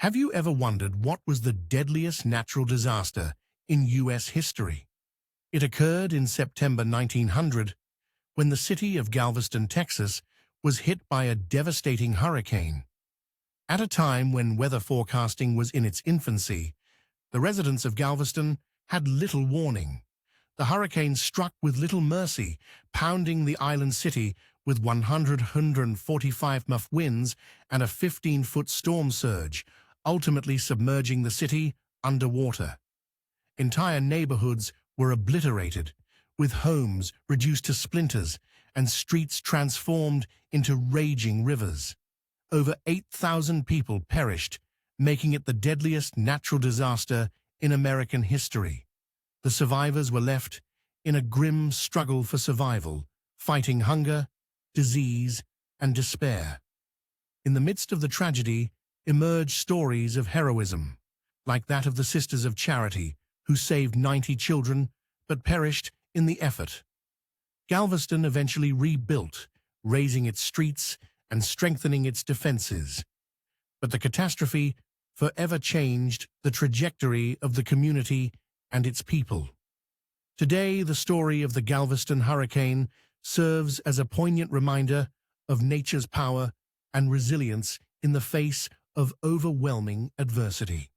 Have you ever wondered what was the deadliest natural disaster in U.S. history? It occurred in September 1900 when the city of Galveston, Texas, was hit by a devastating hurricane. At a time when weather forecasting was in its infancy, the residents of Galveston had little warning. The hurricane struck with little mercy, pounding the island city with 145 mph winds and a 15-foot storm surge, ultimately submerging the city underwater. Entire neighborhoods were obliterated, with homes reduced to splinters and streets transformed into raging rivers. Over 8,000 people perished, making it the deadliest natural disaster in American history. The survivors were left in a grim struggle for survival, fighting hunger, disease, and despair. In the midst of the tragedy emerged stories of heroism, like that of the Sisters of Charity, who saved 90 children but perished in the effort. Galveston eventually rebuilt, raising its streets and strengthening its defenses. But the catastrophe forever changed the trajectory of the community and its people. Today, the story of the Galveston Hurricane serves as a poignant reminder of nature's power and resilience in the face of overwhelming adversity.